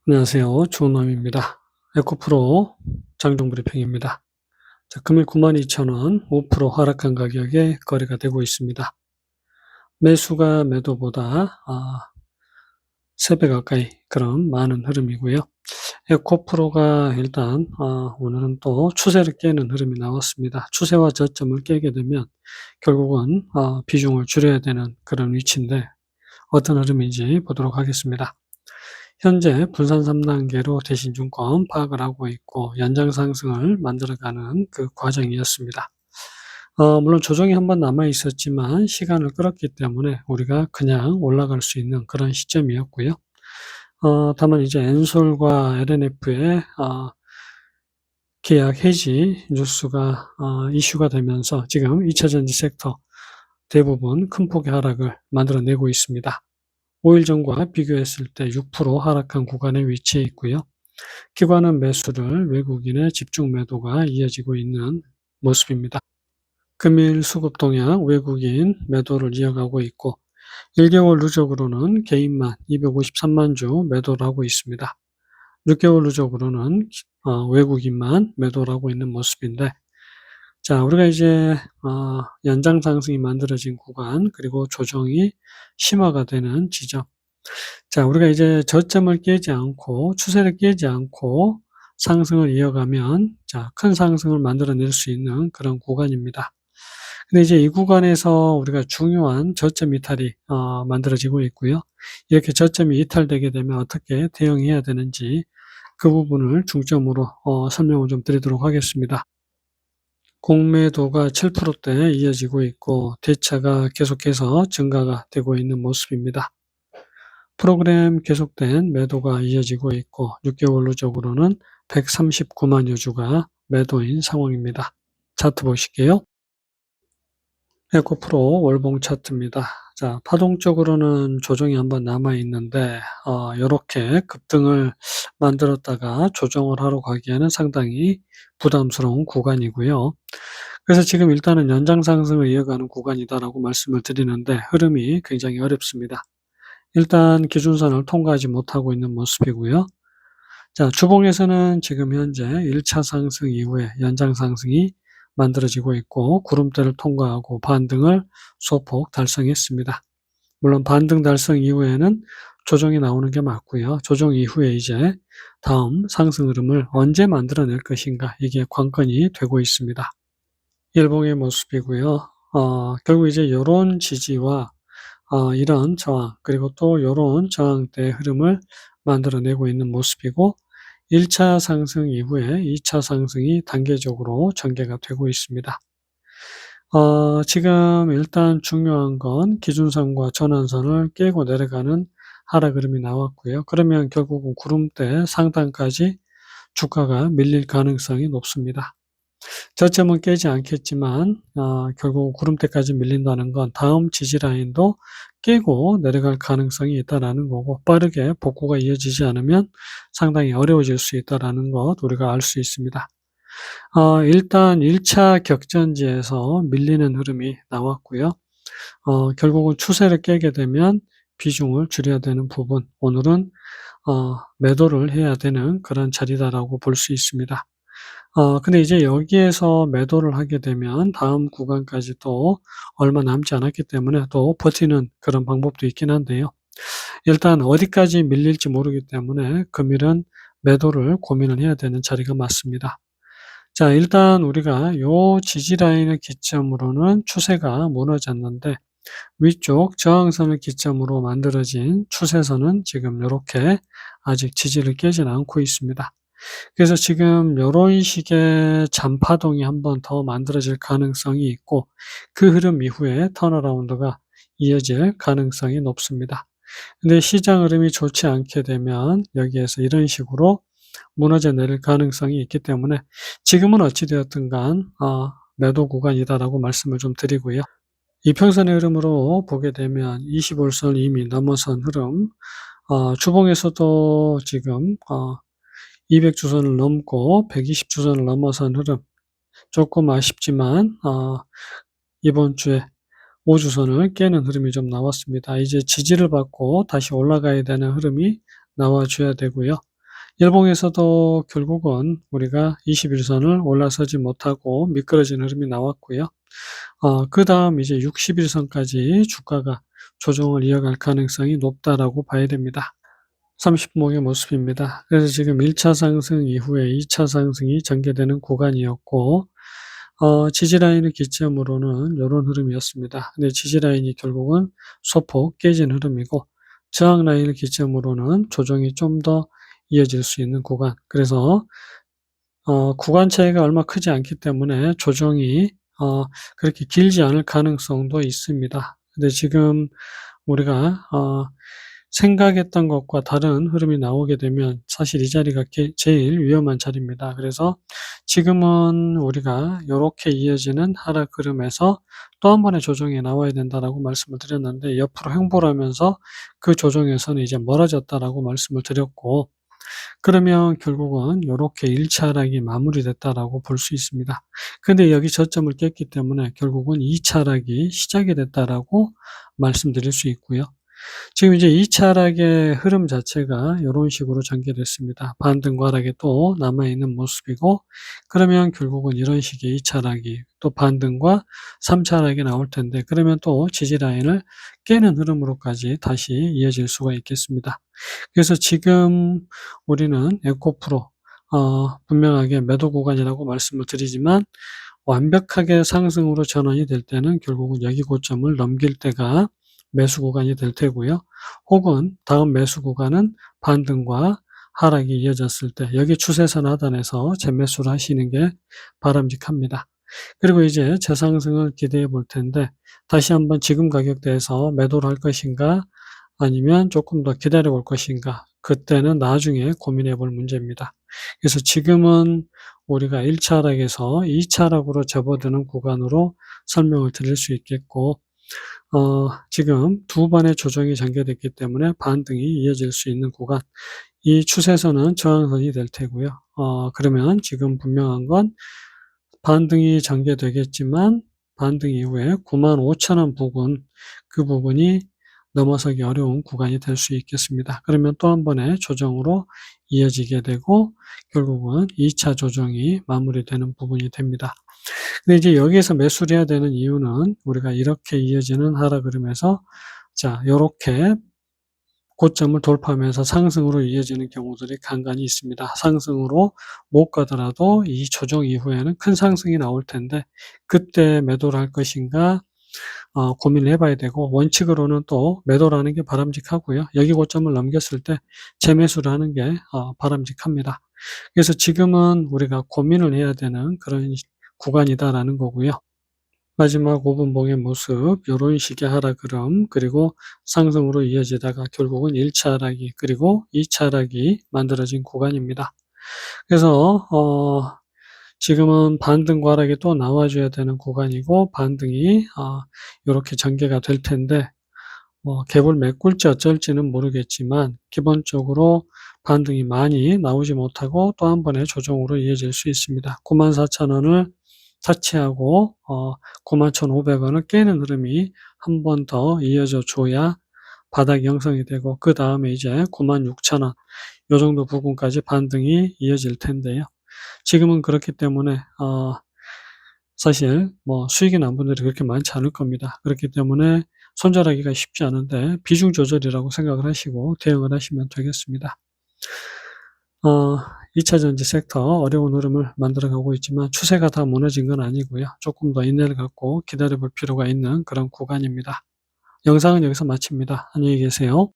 안녕하세요. 조은남입니다. 에코프로 장중 브리핑입니다. 자, 금일 92,000원 5% 하락한 가격에 거래가 되고 있습니다. 매수가 매도보다 3배 가까이 그런 많은 흐름이고요. 에코프로가 일단 오늘은 또 추세를 깨는 흐름이 나왔습니다. 추세와 저점을 깨게 되면 결국은 비중을 줄여야 되는 그런 위치인데 어떤 흐름인지 보도록 하겠습니다. 현재 분산 3단계로 대신증권 파악을 하고 있고 연장 상승을 만들어가는 그 과정이었습니다. 물론 조정이 한번 남아 있었지만 시간을 끌었기 때문에 우리가 그냥 올라갈 수 있는 그런 시점이었고요. 다만 이제 엔솔과 LNF의 계약 해지 뉴스가 이슈가 되면서 지금 2차전지 섹터 대부분 큰 폭의 하락을 만들어내고 있습니다. 5일 전과 비교했을 때 6% 하락한 구간에 위치해 있고요. 기관은 매수를 외국인의 집중 매도가 이어지고 있는 모습입니다. 금일 수급 동향 외국인 매도를 이어가고 있고 1개월 누적으로는 개인만 253만 주 매도를 하고 있습니다. 6개월 누적으로는 외국인만 매도를 하고 있는 모습인데, 자, 우리가 이제 연장 상승이 만들어진 구간 그리고 조정이 심화가 되는 지점, 자, 우리가 이제 저점을 깨지 않고 추세를 깨지 않고 상승을 이어가면 자, 큰 상승을 만들어낼 수 있는 그런 구간입니다. 근데 이제 이 구간에서 우리가 중요한 저점 이탈이 만들어지고 있고요. 이렇게 저점이 이탈되게 되면 어떻게 대응해야 되는지 그 부분을 중점으로 설명을 좀 드리도록 하겠습니다. 공매도가 7%대 이어지고 있고 대차가 계속해서 증가가 되고 있는 모습입니다. 프로그램 계속된 매도가 이어지고 있고 6개월 누적으로는 139만여 주가 매도인 상황입니다. 차트 보실게요. 에코프로 월봉 차트입니다. 자, 파동적으로는 조정이 한번 남아 있는데 이렇게 급등을 만들었다가 조정을 하러 가기에는 상당히 부담스러운 구간이고요. 그래서 지금 일단은 연장 상승을 이어가는 구간이다라고 말씀을 드리는데 흐름이 굉장히 어렵습니다. 일단 기준선을 통과하지 못하고 있는 모습이고요. 자, 주봉에서는 지금 현재 1차 상승 이후에 연장 상승이 만들어지고 있고 구름대를 통과하고 반등을 소폭 달성했습니다. 물론 반등 달성 이후에는 조정이 나오는 게 맞고요. 조정 이후에 이제 다음 상승 흐름을 언제 만들어낼 것인가, 이게 관건이 되고 있습니다. 일봉의 모습이고요. 결국 이제 요런 지지와 이런 저항 그리고 또 요런 저항대의 흐름을 만들어내고 있는 모습이고 1차 상승 이후에 2차 상승이 단계적으로 전개가 되고 있습니다. 지금 일단 중요한 건 기준선과 전환선을 깨고 내려가는 하락 흐름이 나왔고요. 그러면 결국은 구름대 상단까지 주가가 밀릴 가능성이 높습니다. 저점은 깨지 않겠지만 결국 구름대까지 밀린다는 건 다음 지지 라인도 깨고 내려갈 가능성이 있다라는 거고, 빠르게 복구가 이어지지 않으면 상당히 어려워질 수 있다라는 것 우리가 알 수 있습니다. 일단 1차 격전지에서 밀리는 흐름이 나왔고요. 결국은 추세를 깨게 되면 비중을 줄여야 되는 부분, 오늘은 매도를 해야 되는 그런 자리다라고 볼 수 있습니다. 근데 이제 여기에서 매도를 하게 되면 다음 구간까지 또 얼마 남지 않았기 때문에 또 버티는 그런 방법도 있긴 한데요. 일단 어디까지 밀릴지 모르기 때문에 금일은 매도를 고민을 해야 되는 자리가 맞습니다. 자, 일단 우리가 요 지지 라인을 기점으로는 추세가 무너졌는데 위쪽 저항선을 기점으로 만들어진 추세선은 지금 요렇게 아직 지지를 깨지는 않고 있습니다. 그래서 지금 요런 식의 잔파동이 한 번 더 만들어질 가능성이 있고 그 흐름 이후에 턴어라운드가 이어질 가능성이 높습니다. 근데 시장 흐름이 좋지 않게 되면 여기에서 이런 식으로 무너져 내릴 가능성이 있기 때문에 지금은 어찌 되었든 간 매도 구간이다라고 말씀을 좀 드리고요. 이평선의 흐름으로 보게 되면 25일선을 이미 넘어선 흐름, 주봉에서도 지금 200주선을 넘고 120주선을 넘어선 흐름, 조금 아쉽지만 이번 주에 5주선을 깨는 흐름이 좀 나왔습니다. 이제 지지를 받고 다시 올라가야 되는 흐름이 나와줘야 되고요. 일봉에서도 결국은 우리가 21선을 올라서지 못하고 미끄러진 흐름이 나왔고요. 그다음 이제 60일선까지 주가가 조정을 이어갈 가능성이 높다라고 봐야 됩니다. 30분봉의 모습입니다. 그래서 지금 1차 상승 이후에 2차 상승이 전개되는 구간이었고, 지지라인을 기점으로는 요런 흐름이었습니다. 근데 지지라인이 결국은 소폭 깨진 흐름이고, 저항라인을 기점으로는 조정이 좀 더 이어질 수 있는 구간. 그래서 구간 차이가 얼마 크지 않기 때문에 조정이 그렇게 길지 않을 가능성도 있습니다. 근데 지금 우리가 생각했던 것과 다른 흐름이 나오게 되면 사실 이 자리가 제일 위험한 자리입니다. 그래서 지금은 우리가 요렇게 이어지는 하락 흐름에서 또 한 번의 조정이 나와야 된다라고 말씀을 드렸는데, 옆으로 횡보를 하면서 그 조정에서는 이제 멀어졌다라고 말씀을 드렸고, 그러면 결국은 요렇게 1차 하락이 마무리됐다라고 볼 수 있습니다. 근데 여기 저점을 깼기 때문에 결국은 2차 하락이 시작이 됐다라고 말씀드릴 수 있고요. 지금 이제 2차 하락의 흐름 자체가 요런 식으로 전개됐습니다. 반등과 하락이 또 남아있는 모습이고, 그러면 결국은 이런 식의 2차 하락이 또 반등과 3차 하락이 나올 텐데, 그러면 또 지지라인을 깨는 흐름으로까지 다시 이어질 수가 있겠습니다. 그래서 지금 우리는 에코프로 분명하게 매도 구간이라고 말씀을 드리지만, 완벽하게 상승으로 전환이 될 때는 결국은 여기 고점을 넘길 때가 매수 구간이 될 테고요. 혹은 다음 매수 구간은 반등과 하락이 이어졌을 때 여기 추세선 하단에서 재매수를 하시는 게 바람직합니다. 그리고 이제 재상승을 기대해 볼 텐데, 다시 한번 지금 가격대에서 매도를 할 것인가 아니면 조금 더 기다려 볼 것인가, 그때는 나중에 고민해 볼 문제입니다. 그래서 지금은 우리가 1차 하락에서 2차 하락으로 접어드는 구간으로 설명을 드릴 수 있겠고, 지금 두 번의 조정이 전개됐기 때문에 반등이 이어질 수 있는 구간, 이 추세선은 저항선이 될 테고요. 그러면 지금 분명한 건 반등이 전개되겠지만 반등 이후에 95,000원 부근, 그 부분이 넘어서기 어려운 구간이 될 수 있겠습니다. 그러면 또 한 번의 조정으로 이어지게 되고 결국은 2차 조정이 마무리되는 부분이 됩니다. 근데 이제 여기에서 매수를 해야 되는 이유는 우리가 이렇게 이어지는 하락 흐름에서 요렇게 고점을 돌파하면서 상승으로 이어지는 경우들이 간간히 있습니다. 상승으로 못 가더라도 이 조정 이후에는 큰 상승이 나올 텐데, 그때 매도를 할 것인가 고민을 해봐야 되고, 원칙으로는 또 매도를 하는 게 바람직하고요. 여기 고점을 넘겼을 때 재매수를 하는 게 바람직합니다. 그래서 지금은 우리가 고민을 해야 되는 그런 구간이다라는 거고요. 마지막 5분봉의 모습, 요런 식의 하락 흐름, 그리고 상승으로 이어지다가 결국은 1차 하락이, 그리고 2차 하락이 만들어진 구간입니다. 그래서 지금은 반등과 하락이 또 나와줘야 되는 구간이고, 반등이 요렇게 전개가 될 텐데, 갭을 메꿀지 어쩔지는 모르겠지만 기본적으로 반등이 많이 나오지 못하고 또 한 번의 조정으로 이어질 수 있습니다. 94,000원을 터치하고 91,500원을 깨는 흐름이 한 번 더 이어져 줘야 바닥이 형성이 되고, 그 다음에 이제 96,000원 요 정도 부분까지 반등이 이어질 텐데요. 지금은 그렇기 때문에 사실 수익이 난 분들이 그렇게 많지 않을 겁니다. 그렇기 때문에 손절하기가 쉽지 않은데 비중 조절이라고 생각을 하시고 대응을 하시면 되겠습니다. 2차 전지 섹터 어려운 흐름을 만들어가고 있지만 추세가 다 무너진 건 아니고요. 조금 더 인내를 갖고 기다려 볼 필요가 있는 그런 구간입니다. 영상은 여기서 마칩니다. 안녕히 계세요.